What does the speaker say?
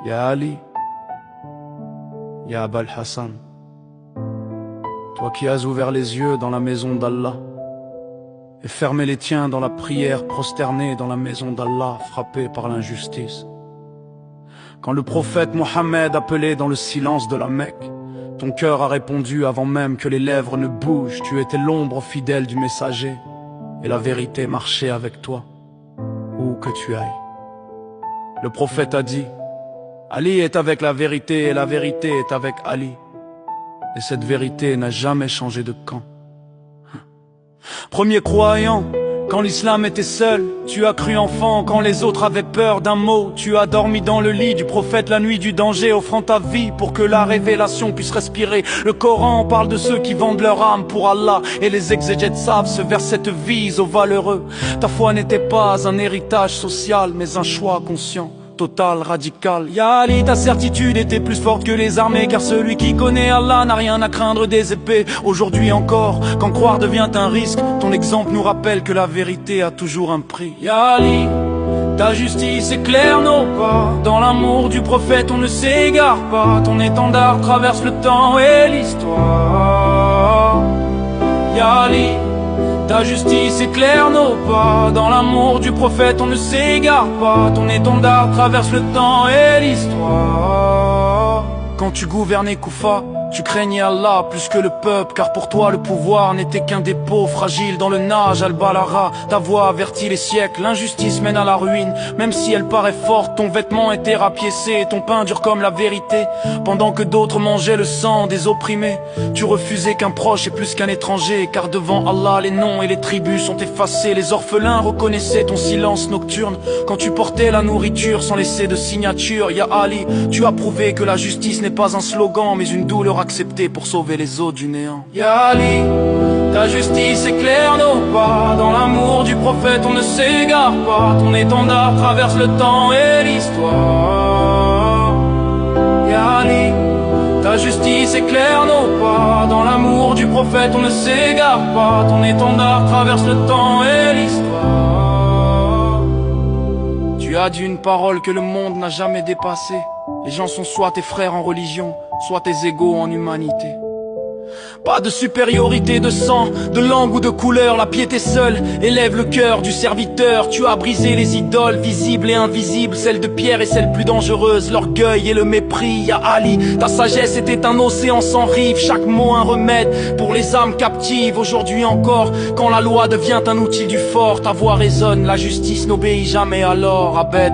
Ya Ali, Ya Abul Hassan, toi qui as ouvert les yeux dans la maison d'Allah et fermé les tiens dans la prière, prosterné dans la maison d'Allah, frappé par l'injustice. Quand le prophète Mohammed appelait dans le silence de la Mecque, ton cœur a répondu avant même que les lèvres ne bougent. Tu étais l'ombre fidèle du messager, et la vérité marchait avec toi, où que tu ailles. Le prophète a dit, Ali est avec la vérité et la vérité est avec Ali. Et cette vérité n'a jamais changé de camp. Premier croyant, quand l'islam était seul, tu as cru enfant quand les autres avaient peur d'un mot. Tu as dormi dans le lit du prophète la nuit du danger, offrant ta vie pour que la révélation puisse respirer. Le Coran parle de ceux qui vendent leur âme pour Allah, et les exégètes savent ce verset te vise aux valeureux. Ta foi n'était pas un héritage social, mais un choix conscient, total, radical. Ya Ali, ta certitude était plus forte que les armées, car celui qui connaît Allah n'a rien à craindre des épées. Aujourd'hui encore, quand croire devient un risque, ton exemple nous rappelle que la vérité a toujours un prix. Ya Ali, ta justice éclaire nos pas, dans l'amour du prophète on ne s'égare pas. Ton étendard traverse le temps et l'histoire. Ya Ali, ta justice éclaire nos pas, dans l'amour du prophète on ne s'égare pas. Ton étendard traverse le temps et l'histoire. Quand tu gouvernais Koufa, tu craignais Allah plus que le peuple, car pour toi le pouvoir n'était qu'un dépôt fragile dans le nage Al-Balara. Ta voix avertit les siècles, l'injustice mène à la ruine. Même si elle paraît forte, ton vêtement était rapiécé, ton pain dur comme la vérité. Pendant que d'autres mangeaient le sang des opprimés, tu refusais qu'un proche est plus qu'un étranger, car devant Allah les noms et les tribus sont effacés. Les orphelins reconnaissaient ton silence nocturne quand tu portais la nourriture sans laisser de signature. Ya Ali, tu as prouvé que la justice n'est pas un slogan, mais une douleur acceptée pour sauver les eaux du néant. Ya Ali, ta justice éclaire nos pas, dans l'amour du prophète on ne s'égare pas. Ton étendard traverse le temps et l'histoire. Ya Ali, ta justice éclaire nos pas, dans l'amour du prophète on ne s'égare pas. Ton étendard traverse le temps et l'histoire. Tu as dit une parole que le monde n'a jamais dépassée. Les gens sont soit tes frères en religion, soit tes égaux en humanité. Pas de supériorité de sang, de langue ou de couleur, la piété seule élève le cœur du serviteur. Tu as brisé les idoles visibles et invisibles, celles de pierre et celles plus dangereuses, l'orgueil et le mépris. Ya Ali, ta sagesse était un océan sans rive, chaque mot un remède pour les âmes captives. Aujourd'hui encore, quand la loi devient un outil du fort, ta voix résonne, la justice n'obéit jamais alors. Abed,